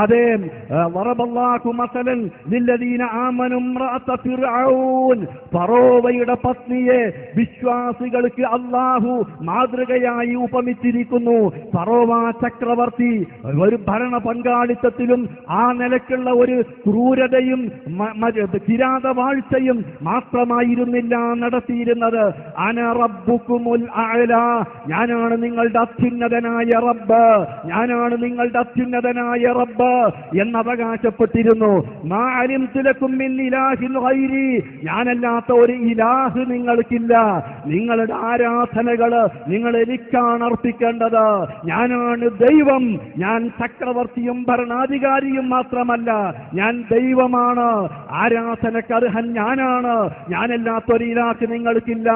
അതെ, വറബല്ലാഹു മസലൻ ലില്ലദീന ആമനു ഇംറഅത ഫിർഔൻ, ഫറോവയുടെ പത്നിയെ വിശ്വാസികൾക്ക് അല്ലാഹു മാതൃകയായി ഉപമിച്ചിരിക്കുന്നു. ഫറോവ ചക്രവർത്തി ഒരു ഭരണ പങ്കാളിത്തത്തിലും ആ നിലക്കുള്ള ഒരു ക്രൂരതയും കിരാതവാഴ്ചയും മാത്രമായിരുന്നില്ല നടത്തിയിരുന്നത്. അന റബ്ബുകുമുൽ അഅല, ഞാനാണ് നിങ്ങളുടെ അത്യുന്നതനായ റബ്ബ്, ഞാനാണ് നിങ്ങളുടെ അത്യുന്നതനായ റബ്ബ് എന്നവകാശപ്പെട്ടിരുന്നു. മാ അലിംതു ലക്കും മിൻ ഇലാഹിൻ ഗൈരി, ഞാനല്ലാത്ത ഒരു ഇലാഹ് നിങ്ങൾക്കില്ല. നിങ്ങളുടെ ആരാധനകള് നിങ്ങൾ എനിക്കാണ് അർപ്പിക്കേണ്ടത്. ഞാനാണ് ദൈവം. ഞാൻ ചക്രവർത്തിയും ഭരണാധികാരിയും മാത്രമല്ല, ഞാൻ ദൈവമാണ്. ആരാധനക്ക് അർഹൻ ഞാനാണ്. ഞാനല്ലാത്തൊരു ഇലാഹ് നിങ്ങൾക്കില്ല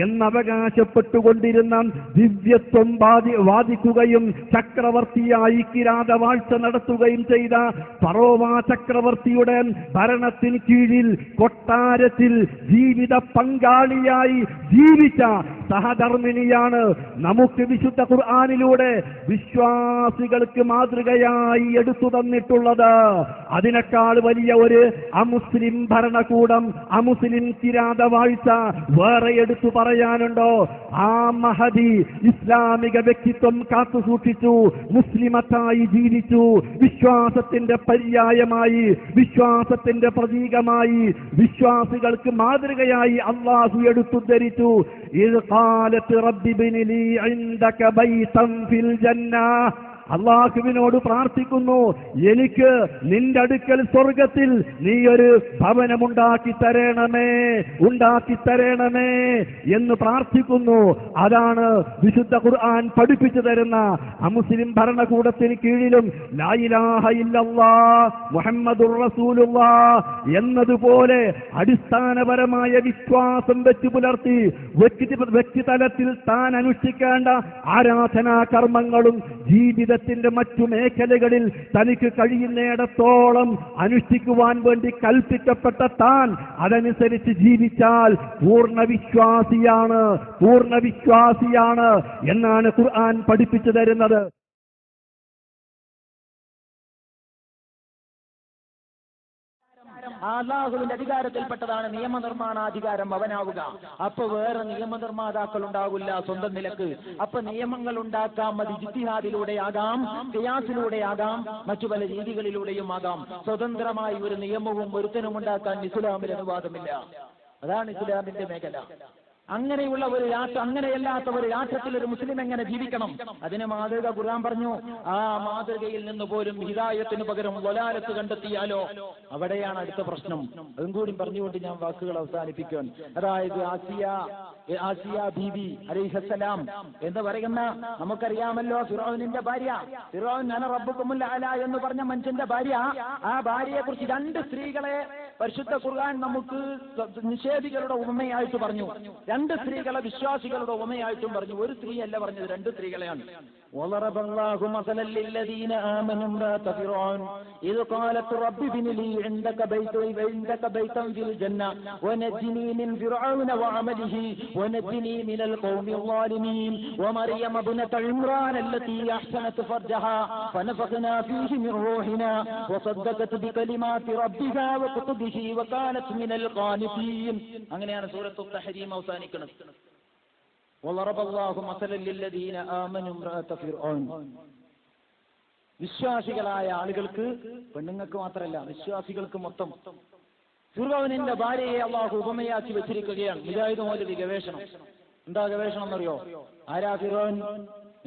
എന്നവകാശപ്പെട്ടുകൊണ്ടിരുന്ന ദിവ്യത്വം വാദിക്കുകയും ചക്രവർത്തിയായി കിരാതവാഴ്ച നടത്തുകയും ചെയ്ത ഫറോവ ചക്രവർത്തിയുടെ ഭരണത്തിന് കീഴിൽ കൊട്ടാരത്തിൽ ജീവിത പങ്കാളിയായി ജീവിച്ച സഹധർമ്മിണിയാണ് നമുക്ക് വിശുദ്ധ ഖുർആനിലൂടെ വിശ്വാസികൾക്ക് മാതൃകയായി എടുത്തു തന്നിട്ടുള്ളത്. അതിനേക്കാൾ വലിയ ഒരു അമുസ്ലിം ഭരണകൂടം, അമുസ്ലിം കിരാതവാഴ്ച വേറെ എടുത്തു പറയാനുണ്ടോ? ആ മഹദി ഇസ്ലാമിക വ്യക്തിത്വം കാത്തുസൂക്ഷിച്ചു, മുസ്ലിമത്തായി ജീവിച്ചു, വിശ്വാസത്തിന്റെ പര്യായമായി, വിശ്വാസത്തിന്റെ പ്രതീകമായി, വിശ്വാസികൾക്ക് മാതൃകയായി അല്ലാഹു എടുത്തുദ്ധരിച്ചു. ഇദ് ഖാലത് റബ്ബി ഇബ്നി ലീ ഇൻദക ബൈതൻ ഫിൽ ജന്ന, അള്ളാഹുവിനോട് പ്രാർത്ഥിക്കുന്നു, എനിക്ക് നിന്റെ അടുക്കൽ സ്വർഗത്തിൽ നീ ഒരു ഭവനമുണ്ടാക്കി തരണമേ, ഉണ്ടാക്കി തരണമേ എന്ന് പ്രാർത്ഥിക്കുന്നു. അതാണ് വിശുദ്ധ ഖുർആൻ പഠിപ്പിച്ചു തരുന്ന അമുസ്ലിം ഭരണകൂടത്തിന് കീഴിലും ലാ ഇലാഹ ഇല്ലല്ലാഹ് മുഹമ്മദുർ റസൂലുള്ളാഹ് എന്നതുപോലെ അടിസ്ഥാനപരമായ വിശ്വാസം വെച്ച് പുലർത്തി വ്യക്തിതലത്തിൽ താൻ അനുഷ്ഠിക്കേണ്ട ആരാധനാ കർമ്മങ്ങളും ജീവിത മറ്റു മേഖലകളിൽ തനിക്ക് കഴിയുന്നിടത്തോളം അനുഷ്ഠിക്കുവാൻ വേണ്ടി കൽപ്പിക്കപ്പെട്ട താൻ അതനുസരിച്ച് ജീവിച്ചാൽ പൂർണ്ണവിശ്വാസിയാണ്, പൂർണ്ണവിശ്വാസിയാണ് എന്നാണ് ഖുർആൻ പഠിപ്പിച്ചു തരുന്നത്. അല്ലാഹുവിന്റെ അധികാരത്തിൽപ്പെട്ടതാണ് നിയമനിർമ്മാണാധികാരം അവനാവുക. അപ്പൊ വേറെ നിയമനിർമ്മാതാക്കൾ ഉണ്ടാവില്ല സ്വന്തം നിലക്ക്. അപ്പൊ നിയമങ്ങൾ ഉണ്ടാക്കാം, അത് ഇജ്തിഹാദിലൂടെ ആകാം, ഖിയാസിലൂടെ ആകാം, മറ്റു പല രീതികളിലൂടെയും ആകാം. സ്വതന്ത്രമായി ഒരു നിയമവും ഒരുത്തനും ഉണ്ടാക്കാൻ ഇസ്ലാമിൽ അനുവാദമില്ല. അതാണ് ഇസ്ലാമിന്റെ മേഖല. അങ്ങനെയുള്ള ഒരു രാഷ്ട്രം, അങ്ങനെയല്ലാത്ത ഒരു രാഷ്ട്രത്തിൽ ഒരു മുസ്ലിം എങ്ങനെ ജീവിക്കണം? അതിന് മാതൃക ഖുർആൻ പറഞ്ഞു. ആ മാതൃകയിൽ നിന്ന് പോലും ഹിദായത്തിന് പകരം വലാലത്ത് കണ്ടെത്തിയാലോ അവിടെയാണ് അടുത്ത പ്രശ്നം. അതും കൂടി പറഞ്ഞുകൊണ്ട് ഞാൻ വാക്കുകൾ അവസാനിപ്പിക്കാൻ. അതായത് ആസിയ ബീബി അലൈഹിസ്സലാം എന്ന് പറയുന്ന നമുക്കറിയാമല്ലോ, ഫിറഔനിന്റെ ഭാര്യ, ഫിറഔൻ അന റബ്ബുകുമുൽ അഅല എന്ന് പറഞ്ഞ മനുഷ്യന്റെ ഭാര്യ. ആ ഭാര്യയെ കുറിച്ച് രണ്ട് സ്ത്രീകളെ പരിശുദ്ധ ഖുർആൻ നമുക്ക് നിഷേധികളുടെ ഉപമയായിട്ട് പറഞ്ഞു. രണ്ട് സ്ത്രീകളെ വിശ്വാസികളുടെ ഉപമയായിട്ടും പറഞ്ഞു. ഒരു സ്ത്രീയല്ല പറഞ്ഞത്, രണ്ട് സ്ത്രീകളെയാണ്. وضرب الله مثلا للذين آمنوا امرأة فرعون إذ قالت رب ابن لي عندك بيتا في الجنة ونجني من فرعون وعمله ونجني من القوم الظالمين ومريم ابنة عمران التي أحسنت فرجها فنفخنا فيه من روحنا وصدقت بكلمات ربها وكتبه وكانت من القانتين. അങ്ങനെയാണ് സൂറത്തുൽ തഹരീം അവസാനിക്കുന്നത്. وضرب الله مثلا للذين آمنوا امرأة فرعون. വിശ്വാസികളായ ആളുകൾക്ക്, പെണ്ണുങ്ങൾക്ക് മാത്രമല്ല വിശ്വാസികൾക്ക് മൊത്തം, ഫിർഔനിന്റെ ഭാര്യയെ അല്ലാഹു ഉപമയാക്കി വെച്ചിരിക്കുകയാണ്. മുജാഹിദ് മൗലവി ഗവേഷണം. എന്താ ഗവേഷണം എന്നറിയോ? ആരാ ഫിർഔൻ?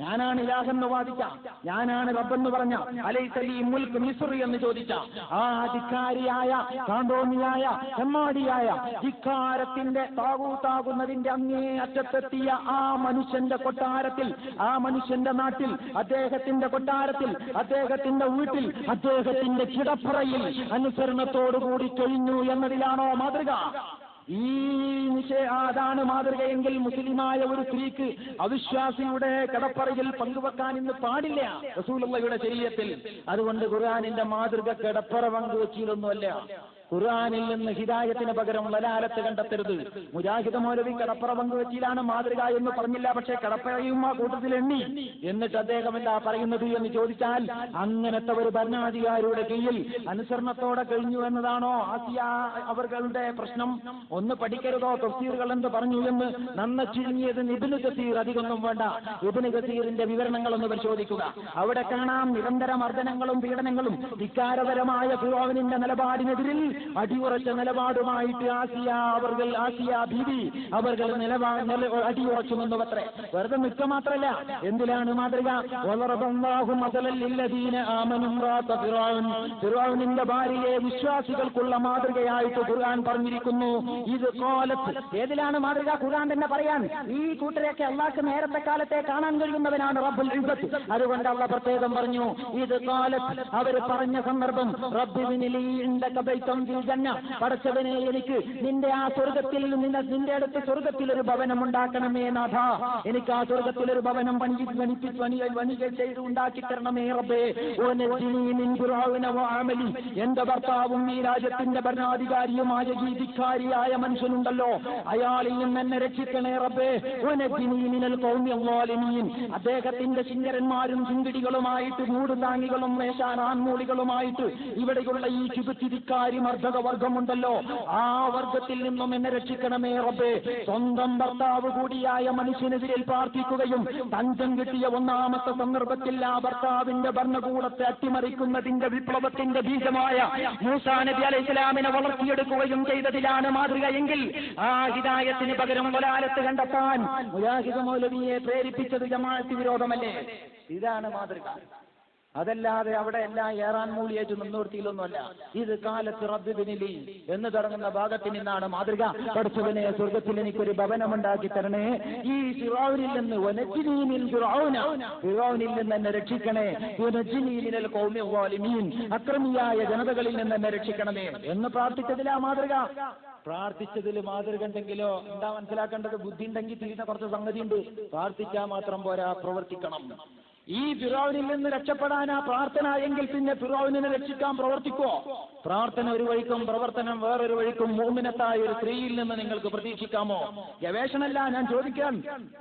ഞാനാണ് ഇലാഹെന്ന് വാദിച്ച, ഞാനാണ് റബ്ബെന്ന് പറഞ്ഞ, അലൈസലി മുൽക്ക് മിസ്രി എന്ന് ചോദിച്ച ആ ധിക്കാരിയായ, കാന്തോന്നിയായ, ചെമ്മാടിയായ, ധിക്കാരത്തിന്റെ താകൂത്താകുന്നതിന്റെ അങ്ങേ അറ്റത്തെത്തിയ ആ മനുഷ്യന്റെ കൊട്ടാരത്തിൽ, ആ മനുഷ്യന്റെ നാട്ടിൽ, അദ്ദേഹത്തിന്റെ കൊട്ടാരത്തിൽ, അദ്ദേഹത്തിന്റെ വീട്ടിൽ, അദ്ദേഹത്തിന്റെ കിടപ്പറയിൽ അനുസരണത്തോടുകൂടി കഴിഞ്ഞു എന്നതിലാണോ മാതൃക? അതാണ് മാതൃകയെങ്കിൽ മുസ്ലിമായ ഒരു സ്ത്രീക്ക് അവിശ്വാസിയുടെ കിടപ്പറയിൽ പങ്കുവെക്കാൻ ഇന്ന് പാടില്ല റസൂലുള്ളാഹിയുടെ ശരീഅത്തിൽ. അതുകൊണ്ട് ഖുർആനിന്റെ മാതൃക കിടപ്പറ പങ്കുവെച്ചിലൊന്നുമല്ല. ഖുർആനിൽ നിന്ന് ഹിദായത്തിന് പകരം ലലാലത്ത് കണ്ടെത്തരുത്. മുജാഹിദ് മൗലവി കടപ്പുറ പങ്കുവെച്ചിലാണ് മാതൃക എന്ന് പറഞ്ഞില്ല, പക്ഷേ കടപ്പുറയും ആ കൂട്ടത്തിൽ എണ്ണി. എന്നിട്ട് അദ്ദേഹം എന്താ പറയുന്നത് എന്ന് ചോദിച്ചാൽ, അങ്ങനത്തെ ഒരു ഭരണാധികാരിയുടെ കീഴിൽ അനുസരണത്തോടെ കഴിഞ്ഞു എന്നതാണോ ആസിയ അവരുടെ പ്രശ്നം? ഒന്ന് പഠിക്കരുതോ തഫ്സീറുകൾ എന്ത് പറഞ്ഞു എന്ന്? നന്ന ചുരുങ്ങിയത് ഇബ്നു കസീർ, അധികമൊന്നും വേണ്ട, ഇബ്നു കസീറിന്റെ വിവരണങ്ങളൊന്ന് പരിശോധിക്കുക. അവിടെ കാണാം നിരന്തര മർദ്ദനങ്ങളും പീഡനങ്ങളും. ധിക്കാരപരമായ ഫിറഔനിന്റെ നിലപാടിനെതിരിൽ അടിയുറച്ച നിലപാടുമായിട്ട് ആസിയ ബീവി അവർ അടിയുറച്ചു നിന്നുവത്രേ. വെറുതെ നിൽക്കുക മാത്രമല്ല, എന്തിലാണ് മാതൃക? ഫിറഔനിന്റെ ഭാര്യയെ വിശ്വാസികൾക്കുള്ള മാതൃകയായിട്ട് ഖുർആൻ പറഞ്ഞിരിക്കുന്നു. ഇത് കോലത്ത് ഏതിലാണ് മാതൃക? ഖുർആൻ തന്നെ പറയാൻ, ഈ കൂട്ടരെയൊക്കെ അള്ളാഹ്ക്ക് നേരത്തെ കാലത്തെ കാണാൻ കഴിയുന്നവനാണ് റബ്ബുൽ ഇസ്സത്ത്. അതുകൊണ്ട് അള്ളാഹ് പ്രത്യേകം പറഞ്ഞു ഇത് കാലത്ത്. അവർ പറഞ്ഞ സന്ദർഭം, റബ്ബിബ്നി ലീ ഇൻദക ബൈതൻ ഫിൽ ജന്ന, പടച്ചവനെ എനിക്ക് നിന്റെ ആ സ്വർഗ്ഗത്തിൽ നിന്റെ അടുത്ത് സ്വർഗ്ഗത്തിൽ ഒരു ഭവനം ഉണ്ടാക്കണമേ നാഥ, എനിക്ക് ആ സ്വർഗ്ഗത്തിൽ ഒരു ഭവനം പണികൾ ചെയ്ത് ഉണ്ടാക്കി തരണമേ റബ്ബേ. വനജ്ജിനി മിൻ ഫിറഔന വഅമലി, എന്റെ ഭർത്താവും ഈ രാജ്യത്തിന്റെ ഭരണാധികാരിയുമായ ഈ ധിക്കാരിയായ മനുഷ്യനുണ്ടല്ലോ, അയാളിൽ നിന്ന് എന്നെ രക്ഷിക്കണേ റബ്ബേ. വനജ്ജിനി മിനൽ ഖൗമി അസ്സാലിമീൻ, അദ്ദേഹത്തിന്റെ ചിങ്കരന്മാരും ചിങ്കിടികളുമായിട്ട് മൂടുതാങ്ങികളും ആൺമൂളികളുമായിട്ട് ഇവിടെയുള്ള ഈ ചുബുത്തിരിക്കാരി മർദ്ദക വർഗമുണ്ടല്ലോ, ആ വർഗത്തിൽ നിന്നും എന്നെ രക്ഷിക്കണമേ റബ്ബേ. സ്വന്തം ഭർത്താവ് കൂടിയായ മനുഷ്യനെതിരിൽ പ്രാർത്ഥിക്കുകയും തഞ്ചം കിട്ടിയ ഒന്നാമത്തെ സന്ദർഭത്തിൽ ആ ഭർത്താവിന്റെ ഭരണകൂടത്തെ അട്ടിമറിക്കുന്നതിന്റെ വിപ്ലവത്തിന്റെ ബീജമായ മൂസാ നബി അലൈഹി ഇസ്ലാമിനെ വളർത്തിയെടുക്കുകയും ചെയ്തതിലാണ് മാതൃക എങ്കിൽ, ആ ഹിദായത്തിന് പകരം വലാലത്ത് കണ്ടെത്താൻ മുജാഹിദ് മൗലവിയെ പ്രേരിപ്പിച്ചത് ജമാഅത്ത് വിരോധമല്ലേ? ഇതാണ് മാതൃക. അതല്ലാതെ അവിടെ എല്ലാം ഏറാൻ മൂളിയേറ്റ് നിന്നോർത്തിയിലൊന്നുമല്ല. ഇത് കാലത്ത് റബ്ബിബ്നി ലീ എന്ന് തുടങ്ങുന്ന ഭാഗത്തിൽ നിന്നാണ് മാതൃക. പഠിച്ചവനെ സ്വർഗത്തിൽ എനിക്കൊരു ഭവനമുണ്ടാക്കി തരണേ. ഈ ഫിറഔനിൽ നിന്ന് വനജ്ജിനി മിൻ ഫിറഔന, ഫിറഔനിൽ നിന്ന് എന്നെ രക്ഷിക്കണേ. വനജ്ജിനി മിനൽ ഖൗമി അസ്സാലിമീൻ, അക്രമിയായ ജനതകളിൽ നിന്ന് എന്നെ രക്ഷിക്കണമേ എന്ന് പ്രാർത്ഥിച്ചതിലാ മാതൃക. പ്രാർത്ഥിച്ചതിൽ മാതൃക ഉണ്ടെങ്കിലോ എന്താ മനസ്സിലാക്കേണ്ടത്? ബുദ്ധി ഉണ്ടെങ്കിൽ തീരുന്ന കുറച്ച് സംഗതിയുണ്ട്. പ്രാർത്ഥിച്ചാൽ മാത്രം പോരാ, പ്രവർത്തിക്കണം. ഈ ഫിറഔനിൽ നിന്ന് രക്ഷപ്പെടാനാ പ്രാർത്ഥന എങ്കിൽ പിന്നെ ഫിറഔനിനെ രക്ഷിക്കാൻ പ്രവർത്തിക്കോ? പ്രാർത്ഥന ഒരു വഴിക്കും പ്രവർത്തനം വേറൊരു വഴിക്കും മുഅ്മിനത്തായ ഒരു സ്ത്രീയിൽ നിന്ന് നിങ്ങൾക്ക് പ്രതീക്ഷിക്കാമോ? ഗവേഷണമല്ല ഞാൻ ചോദിക്കാൻ,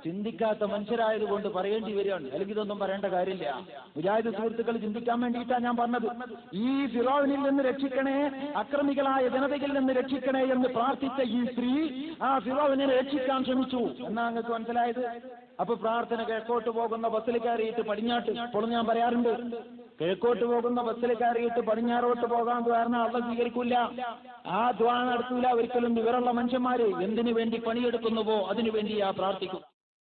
ചിന്തിക്കാത്ത മനുഷ്യരായതുകൊണ്ട് പറയേണ്ടി വരികയാണ്, അല്ലെങ്കിൽ ഇതൊന്നും പറയേണ്ട കാര്യമില്ല. മുജാഹിദ് സുഹൃത്തുക്കൾ ചിന്തിക്കാൻ വേണ്ടിയിട്ടാണ് ഞാൻ പറഞ്ഞത്. ഈ ഫിറഔനിൽ നിന്ന് രക്ഷിക്കണേ, അക്രമികളായ ജനതയിൽ നിന്ന് രക്ഷിക്കണേ എന്ന് പ്രാർത്ഥിച്ച ഈ സ്ത്രീ ആ ഫിറഔനിനെ രക്ഷിക്കാൻ ശ്രമിച്ചു എന്നാ നിങ്ങൾക്ക് മനസ്സിലായത്? അപ്പൊ പ്രാർത്ഥന കിഴക്കോട്ട് പോകുന്ന ബസ്സിൽ കയറിയിട്ട് പടിഞ്ഞാട്ട്, ഇപ്പോൾ ഞാൻ പറയാറുണ്ട്, കിഴക്കോട്ട് പോകുന്ന ബസ്സിൽ കയറിയിട്ട് പടിഞ്ഞാറോട്ട് പോകാൻ കാരണം അള്ളാഹ് സ്വീകരിക്കൂല, ആ ദുആ നടത്തൂല ഒരിക്കലും. വിവരമുള്ള മനുഷ്യന്മാര് എന്തിനു വേണ്ടി പണിയെടുക്കുന്നുവോ അതിനു വേണ്ടി പ്രാർത്ഥിക്കും.